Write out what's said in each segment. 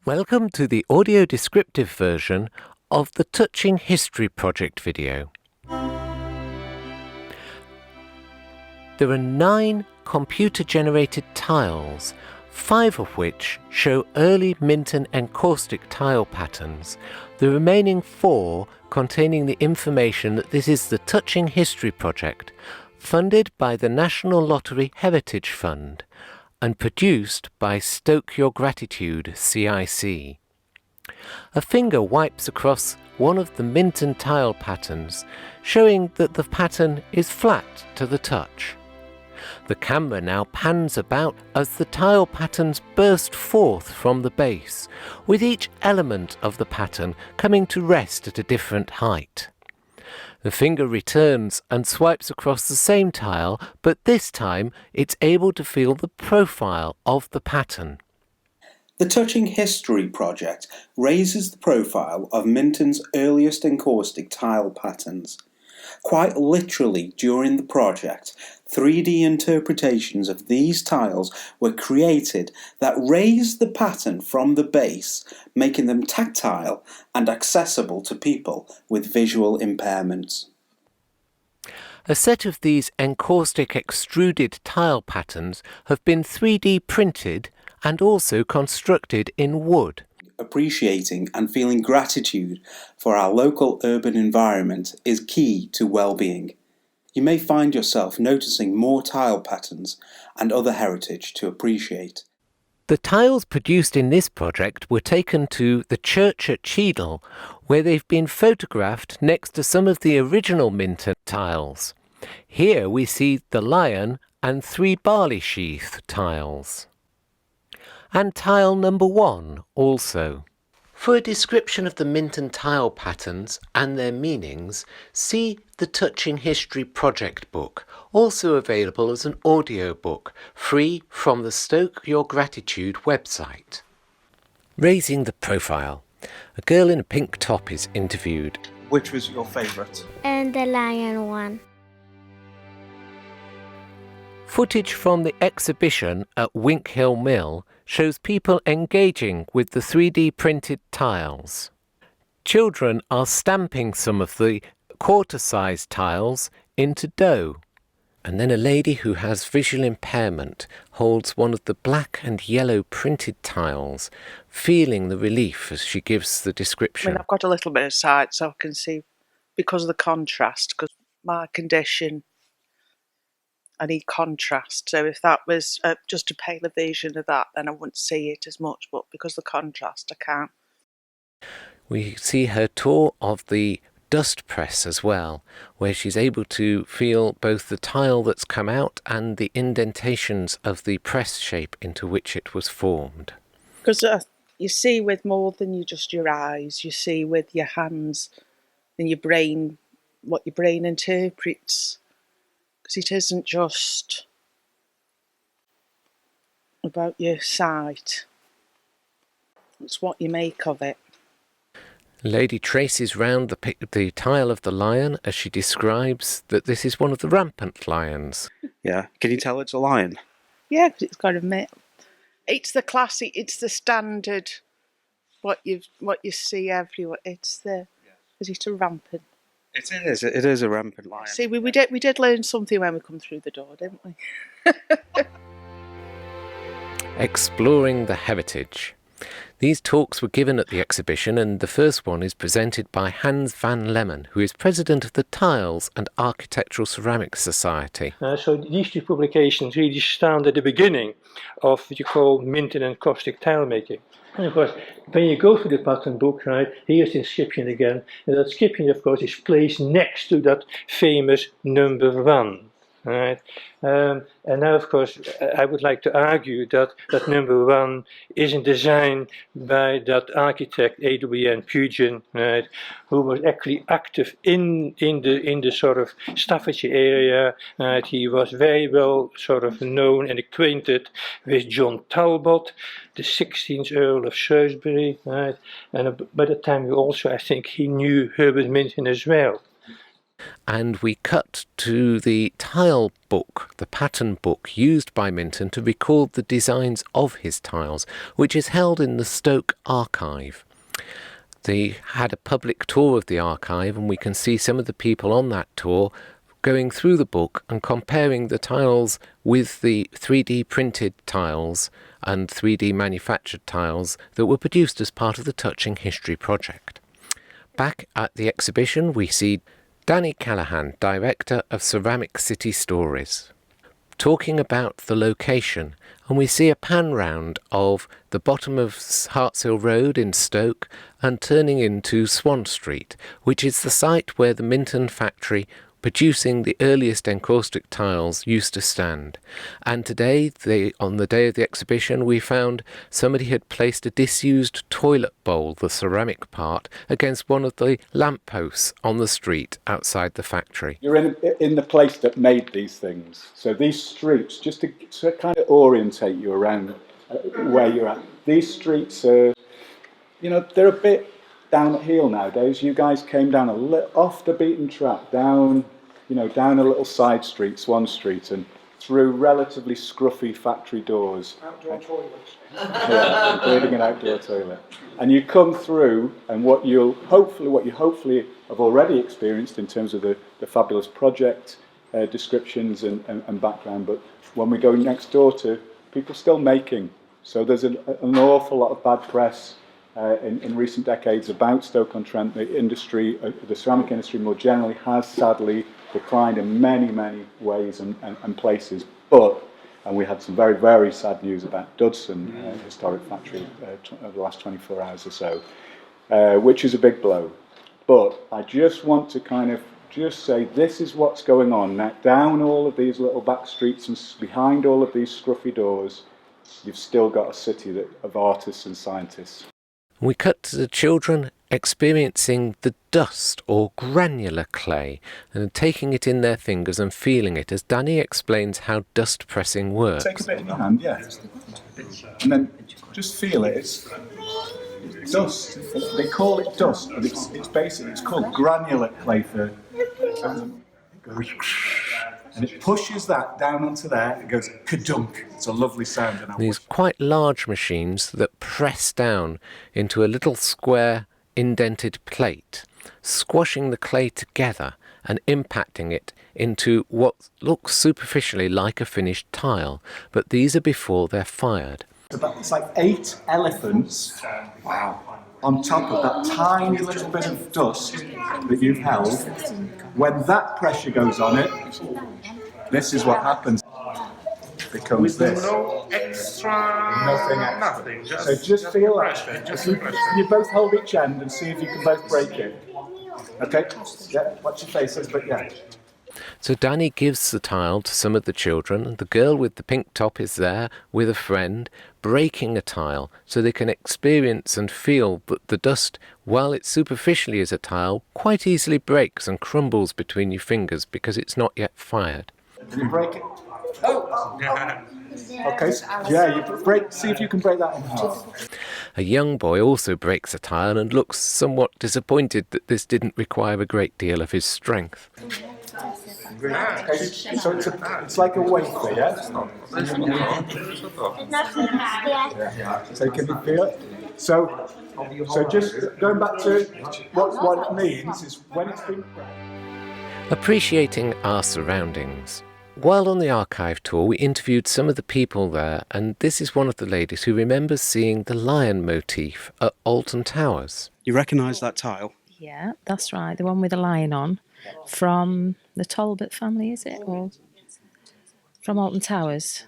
Welcome to the audio descriptive version of the Touching History Project video. There are 9 computer-generated tiles, 5 of which show early Minton Encaustic Tile patterns, the remaining 4 containing the information that this is the Touching History Project, funded by the National Lottery Heritage Fund, and produced by Stoke Your Gratitude, C.I.C. A finger wipes across one of the Minton tile patterns, showing that the pattern is flat to the touch. The camera now pans about as the tile patterns burst forth from the base, with each element of the pattern coming to rest at a different height. The finger returns and swipes across the same tile, but this time it's able to feel the profile of the pattern. The Touching History project raises the profile of Minton's earliest encaustic tile patterns. Quite literally, during the project, 3D interpretations of these tiles were created that raised the pattern from the base, making them tactile and accessible to people with visual impairments. A set of these encaustic extruded tile patterns have been 3D printed and also constructed in wood. Appreciating and feeling gratitude for our local urban environment is key to well-being. You may find yourself noticing more tile patterns and other heritage to appreciate. The tiles produced in this project were taken to the church at Cheadle, where they've been photographed next to some of the original Minton tiles. Here we see the lion and 3 barley sheath tiles. And tile number 1 also. For a description of the Minton tile patterns and their meanings, see the Touching History Project book, also available as an audio book, free from the Stoke Your Gratitude website. Raising the profile. A girl in a pink top is interviewed. Which was your favourite? And the lion one. Footage from the exhibition at Wink Hill Mill shows people engaging with the 3D printed tiles. Children are stamping some of the quarter-sized tiles into dough. And then a lady who has visual impairment holds one of the black and yellow printed tiles, feeling the relief as she gives the description. I've got a little bit of sight, so I can see, because of the contrast, because my condition, I need contrast. So if that was just a paler version of that, then I wouldn't see it as much, but because of the contrast, I can. We see her tour of the dust press as well, where she's able to feel both the tile that's come out and the indentations of the press shape into which it was formed. Because you see with more than just your eyes, you see with your hands and your brain, what your brain interprets. Because it isn't just about your sight, it's what you make of it. Lady traces round the tile of the lion as she describes that this is one of the rampant lions. Yeah, can you tell it's a lion? Yeah, because it's got a it's the classic, it's the standard, what you see everywhere. It's is it a rampant? It is a rampant lion. See, we did learn something when we come through the door, didn't we? Exploring the heritage. These talks were given at the exhibition, and the first one is presented by Hans van Lemmen, who is president of the Tiles and Architectural Ceramics Society. So these 2 publications really stand at the beginning of what you call Minton Encaustic tile making. And of course, when you go through the pattern book, right, here's the inscription again, and that inscription, of course, is placed next to that famous number 1. Right? And now, of course, I would like to argue that number 1 isn't designed by that architect A.W.N. Pugin, right, who was actually active in the sort of Staffordshire area. Right? He was very well sort of known and acquainted with John Talbot, the 16th Earl of Shrewsbury, right? And by the time also, I think he knew Herbert Minton as well. and we cut to the tile book, the pattern book used by Minton to record the designs of his tiles, which is held in the Stoke archive. They had a public tour of the archive, and we can see some of the people on that tour going through the book and comparing the tiles with the 3D printed tiles and 3D manufactured tiles that were produced as part of the Touching History project. Back at the exhibition, we see Danny Callaghan, Director of Ceramic City Stories, talking about the location, and we see a pan round of the bottom of Hartshill Road in Stoke and turning into Swan Street, which is the site where the Minton factory producing the earliest encaustic tiles used to stand. And today, on the day of the exhibition, we found somebody had placed a disused toilet bowl, the ceramic part, against one of the lampposts on the street outside the factory. You're in the place that made these things. So these streets, just to kind of orientate you around where you're at, these streets are, they're a bit down at heel nowadays. You guys came down off the beaten track, down a little side street, Swan Street, and through relatively scruffy factory doors. Outdoor toilets. Yeah, including an outdoor toilet. And you come through, and what you hopefully have already experienced in terms of the fabulous project descriptions and background, but when we go next door to people still making. So there's an awful lot of bad press in recent decades about Stoke-on-Trent. The ceramic industry more generally has sadly declined in many, many ways and places. And we had some very, very sad news about Dudson historic factory over the last 24 hours or so, which is a big blow. But I just want to kind of just say this is what's going on. Now, down all of these little back streets and behind all of these scruffy doors, you've still got a city of artists and scientists. We cut to the children experiencing the dust or granular clay and taking it in their fingers and feeling it as Danny explains how dust pressing works. Take a bit in your hand, yeah. And then just feel it. It's dust. They call it dust, but it's basically, it's called granular clay for... And it pushes that down onto there, it goes kadunk. It's a lovely sound. These quite large machines that press down into a little square indented plate, squashing the clay together and impacting it into what looks superficially like a finished tile, but these are before they're fired. It's like 8 elephants, wow, on top of that tiny little bit of dust that you've held. When that pressure goes on it, this is what happens. It becomes this. No extra. Nothing extra. So just feel that. You both hold each end and see if you can both break it. Okay? Yeah, watch your faces, but yeah. So Danny gives the tile to some of the children, and the girl with the pink top is there with a friend, breaking a tile so they can experience and feel that the dust, while it superficially is a tile, quite easily breaks and crumbles between your fingers because it's not yet fired. Did you break it? Oh! Okay, yeah, you see if you can break that in half. A young boy also breaks a tile and looks somewhat disappointed that this didn't require a great deal of his strength. Okay, so it's like a wafer, yeah? So can you feel it? So just going back to what it means is when it's been pressed. Appreciating our surroundings. While on the archive tour, we interviewed some of the people there, and this is one of the ladies who remembers seeing the lion motif at Alton Towers. You recognise that tile? Yeah, that's right, the one with the lion on, from the Talbot family, is it? Or from Alton Towers?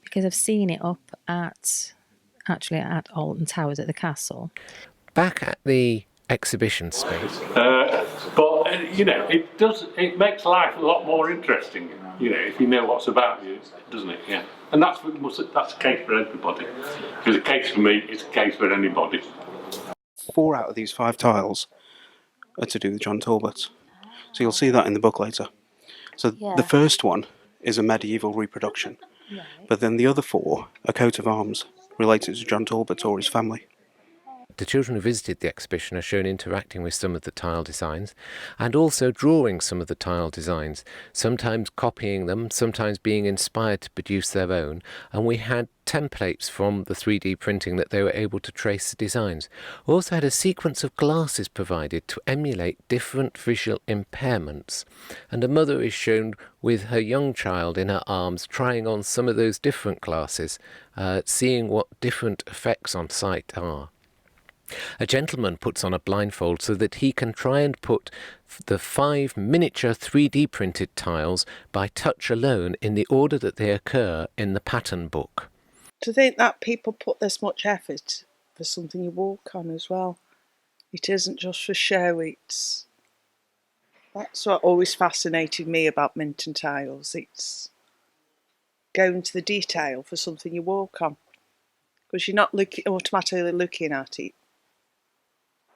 Because I've seen it up at Alton Towers at the castle. Back at the exhibition space. But it makes life a lot more interesting, if you know what's about you, doesn't it? Yeah. And that's a case for everybody. If it's a case for me, it's a case for anybody. 4 out of these 5 tiles are to do with John Talbot. So you'll see that in the book later. So the first one is a medieval reproduction, but then the other 4 are coat of arms related to John Talbot or his family. The children who visited the exhibition are shown interacting with some of the tile designs and also drawing some of the tile designs, sometimes copying them, sometimes being inspired to produce their own, and we had templates from the 3D printing that they were able to trace the designs. We also had a sequence of glasses provided to emulate different visual impairments, and a mother is shown with her young child in her arms trying on some of those different glasses, seeing what different effects on sight are. A gentleman puts on a blindfold so that he can try and put the 5 miniature 3D printed tiles by touch alone in the order that they occur in the pattern book. To think that people put this much effort for something you walk on as well. It isn't just for show, that's what always fascinated me about Minton tiles. It's going to the detail for something you walk on, because you're not automatically looking at it.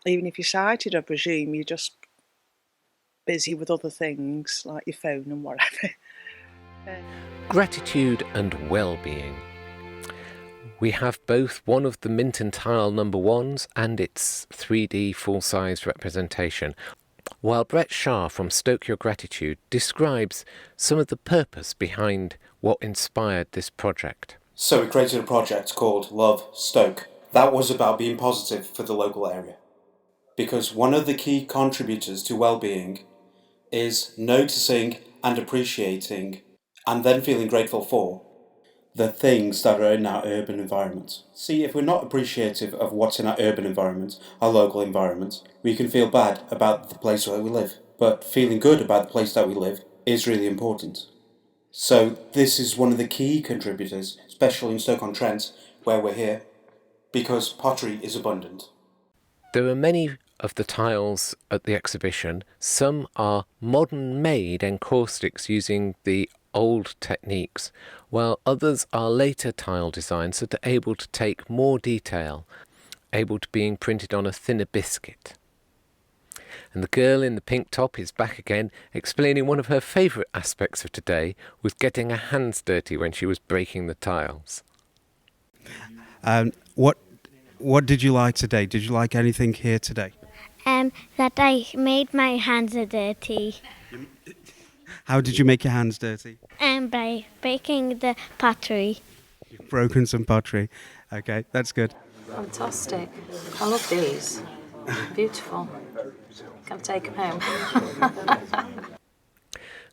Even if you're sighted, I presume, you're just busy with other things like your phone and whatever. Gratitude and well-being. We have both one of the Minton Tile number 1s and its 3D full-size representation, while Brett Shah from Stoke Your Gratitude describes some of the purpose behind what inspired this project. So we created a project called Love Stoke. That was about being positive for the local area. Because one of the key contributors to well-being is noticing and appreciating and then feeling grateful for the things that are in our urban environment. See, if we're not appreciative of what's in our urban environment, our local environment, we can feel bad about the place where we live. But feeling good about the place that we live is really important. So this is one of the key contributors, especially in Stoke-on-Trent, where we're here, because pottery is abundant. There are many of the tiles at the exhibition. Some are modern-made encaustics using the old techniques, while others are later tile designs that are able to take more detail, able to being printed on a thinner biscuit. And the girl in the pink top is back again, explaining one of her favourite aspects of today was getting her hands dirty when she was breaking the tiles. What did you like today? Did you like anything here today? That I made my hands dirty. How did you make your hands dirty? By breaking the pottery. You've broken some pottery. Okay, that's good. Fantastic. I love these. Beautiful. Can take them home.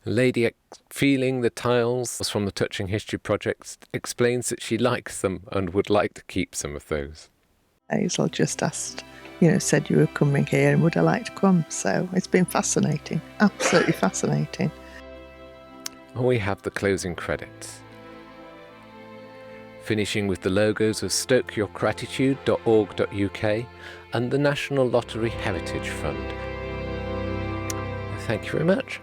Lady feeling the tiles from the Touching History project explains that she likes them and would like to keep some of those. Hazel just asked, said you were coming here and would I like to come? So it's been fascinating, absolutely fascinating. We have the closing credits, finishing with the logos of stokeyourgratitude.org.uk and the National Lottery Heritage Fund. Thank you very much.